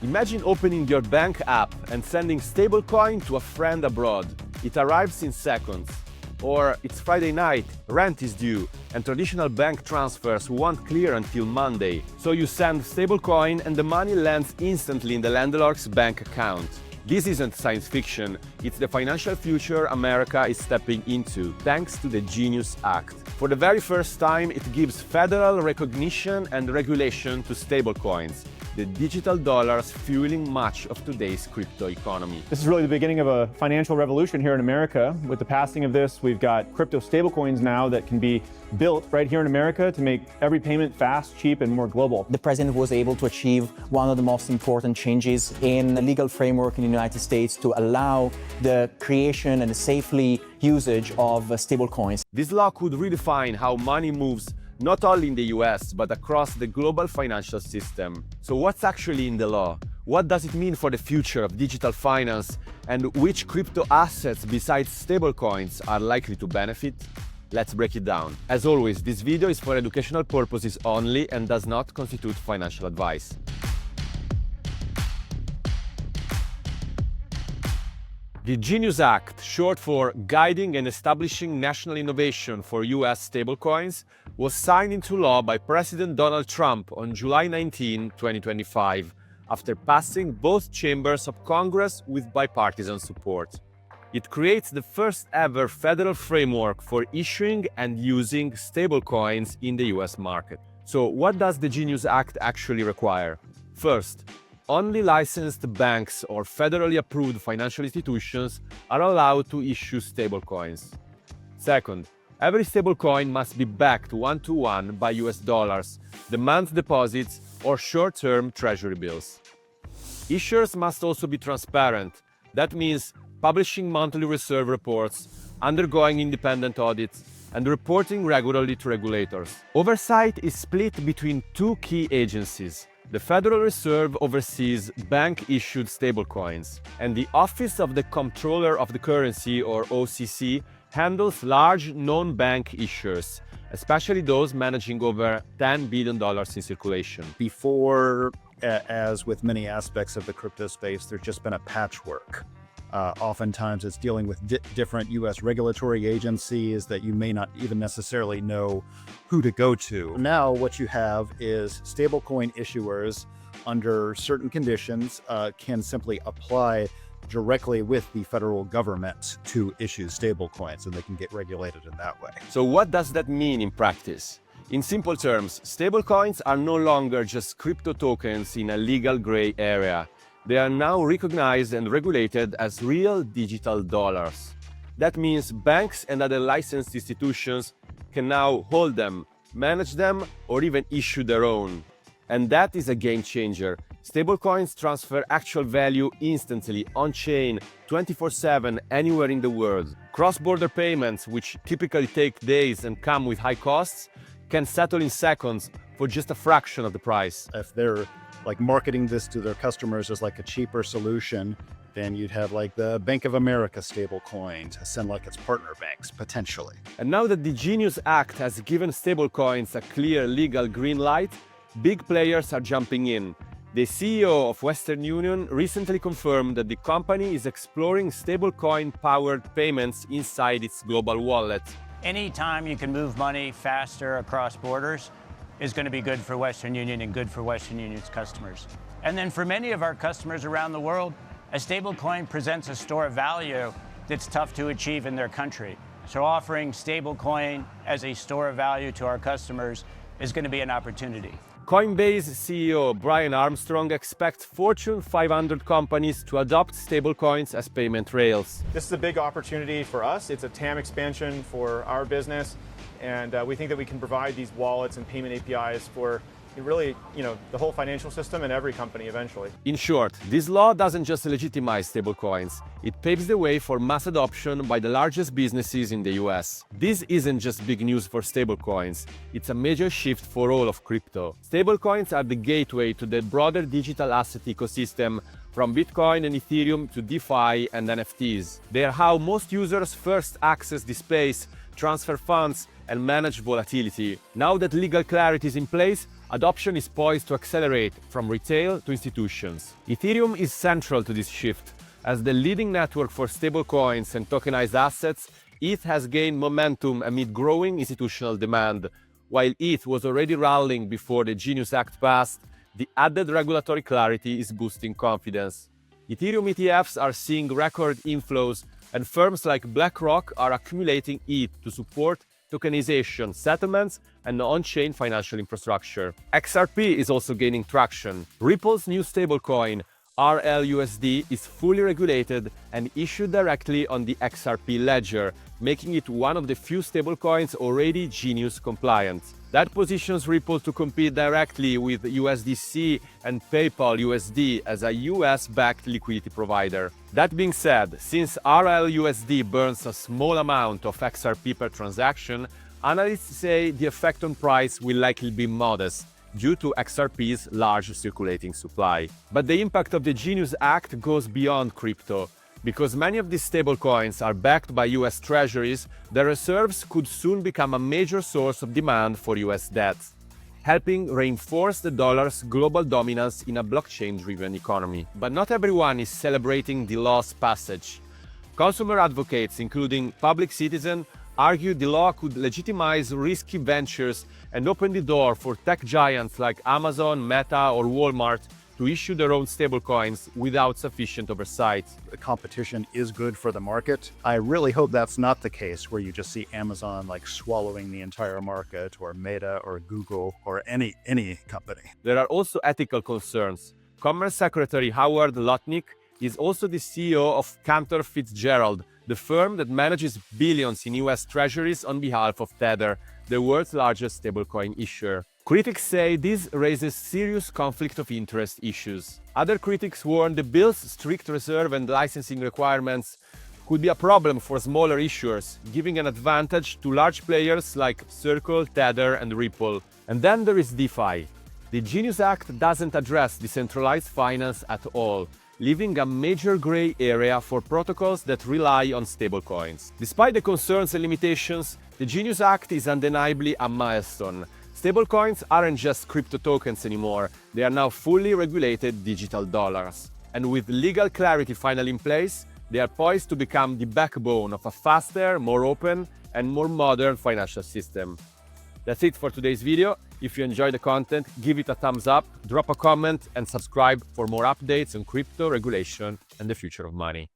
Imagine opening your bank app and sending stablecoin to a friend abroad. It arrives in seconds. Or it's Friday night, rent is due, and traditional bank transfers won't clear until Monday. So you send stablecoin and the money lands instantly in the landlord's bank account. This isn't science fiction, it's the financial future America is stepping into, thanks to the Genius Act. For the very first time, it gives federal recognition and regulation to stablecoins, the digital dollars fueling much of today's crypto economy. This is really the beginning of a financial revolution here in America. With the passing of this, we've got crypto stablecoins now that can be built right here in America to make every payment fast, cheap, and more global. The president was able to achieve one of the most important changes in the legal framework in the United States to allow the creation and safely usage of stablecoins. This law could redefine how money moves not only in the US, but across the global financial system. So what's actually in the law? What does it mean for the future of digital finance? And which crypto assets besides stablecoins are likely to benefit? Let's break it down. As always, this video is for educational purposes only and does not constitute financial advice. The Genius Act, short for Guiding and Establishing National Innovation for US Stablecoins, was signed into law by President Donald Trump on July 19, 2025, after passing both chambers of Congress with bipartisan support. It creates the first ever federal framework for issuing and using stablecoins in the US market. So what does the Genius Act actually require? First, only licensed banks or federally approved financial institutions are allowed to issue stablecoins. Second, every stablecoin must be backed one-to-one by US dollars, demand deposits, or short-term treasury bills. Issuers must also be transparent. That means publishing monthly reserve reports, undergoing independent audits, and reporting regularly to regulators. Oversight is split between two key agencies. The Federal Reserve oversees bank-issued stablecoins, and the Office of the Comptroller of the Currency, or OCC, handles large non-bank issuers, especially those managing over $10 billion in circulation. Before, as with many aspects of the crypto space, there's just been a patchwork. Oftentimes it's dealing with different US regulatory agencies that you may not even necessarily know who to go to. Now what you have is stablecoin issuers under certain conditions can simply apply directly with the federal government to issue stablecoins, and they can get regulated in that way. So what does that mean in practice? In simple terms, stablecoins are no longer just crypto tokens in a legal gray area. They are now recognized and regulated as real digital dollars. That means banks and other licensed institutions can now hold them, manage them, or even issue their own. And that is a game changer. Stablecoins transfer actual value instantly, on-chain, 24/7, anywhere in the world. Cross-border payments, which typically take days and come with high costs, can settle in seconds for just a fraction of the price. If they're marketing this to their customers as a cheaper solution, then you'd have the Bank of America stablecoin to send its partner banks, potentially. And now that the Genius Act has given stablecoins a clear legal green light, big players are jumping in. The CEO of Western Union recently confirmed that the company is exploring stablecoin-powered payments inside its global wallet. Anytime you can move money faster across borders is going to be good for Western Union and good for Western Union's customers. And then for many of our customers around the world, a stablecoin presents a store of value that's tough to achieve in their country. So offering stablecoin as a store of value to our customers is going to be an opportunity. Coinbase CEO Brian Armstrong expects Fortune 500 companies to adopt stablecoins as payment rails. This is a big opportunity for us. It's a TAM expansion for our business, and we think that we can provide these wallets and payment APIs for really, the whole financial system and every company eventually. In short, this law doesn't just legitimize stablecoins, it paves the way for mass adoption by the largest businesses in the US. This isn't just big news for stablecoins, it's a major shift for all of crypto. Stablecoins are the gateway to the broader digital asset ecosystem, from Bitcoin and Ethereum to DeFi and NFTs. They are how most users first access the space, transfer funds, and manage volatility. Now that legal clarity is in place, adoption is poised to accelerate from retail to institutions. Ethereum is central to this shift. As the leading network for stablecoins and tokenized assets, ETH has gained momentum amid growing institutional demand. While ETH was already rallying before the Genius Act passed, the added regulatory clarity is boosting confidence. Ethereum ETFs are seeing record inflows, and firms like BlackRock are accumulating ETH to support tokenization, settlements, and on-chain financial infrastructure. XRP is also gaining traction. Ripple's new stablecoin, RLUSD, is fully regulated and issued directly on the XRP ledger, making it one of the few stablecoins already Genius compliant. That positions Ripple to compete directly with USDC and PayPal USD as a US-backed liquidity provider. That being said, since RLUSD burns a small amount of XRP per transaction, analysts say the effect on price will likely be modest due to XRP's large circulating supply. But the impact of the Genius Act goes beyond crypto. Because many of these stablecoins are backed by US treasuries, their reserves could soon become a major source of demand for US debt, helping reinforce the dollar's global dominance in a blockchain-driven economy. But not everyone is celebrating the law's passage. Consumer advocates, including Public Citizen, argue the law could legitimize risky ventures and open the door for tech giants like Amazon, Meta, or Walmart to issue their own stablecoins without sufficient oversight. The competition is good for the market. I really hope that's not the case where you just see Amazon like swallowing the entire market, or Meta or Google or any company. There are also ethical concerns. Commerce Secretary Howard Lutnick is also the CEO of Cantor Fitzgerald, the firm that manages billions in US treasuries on behalf of Tether, the world's largest stablecoin issuer. Critics say this raises serious conflict of interest issues. Other critics warn the bill's strict reserve and licensing requirements could be a problem for smaller issuers, giving an advantage to large players like Circle, Tether, and Ripple. And then there is DeFi. The Genius Act doesn't address decentralized finance at all, leaving a major gray area for protocols that rely on stablecoins. Despite the concerns and limitations, the Genius Act is undeniably a milestone. Stablecoins aren't just crypto tokens anymore, they are now fully regulated digital dollars. And with legal clarity finally in place, they are poised to become the backbone of a faster, more open, and more modern financial system. That's it for today's video. If you enjoyed the content, give it a thumbs up, drop a comment, and subscribe for more updates on crypto, regulation, and the future of money.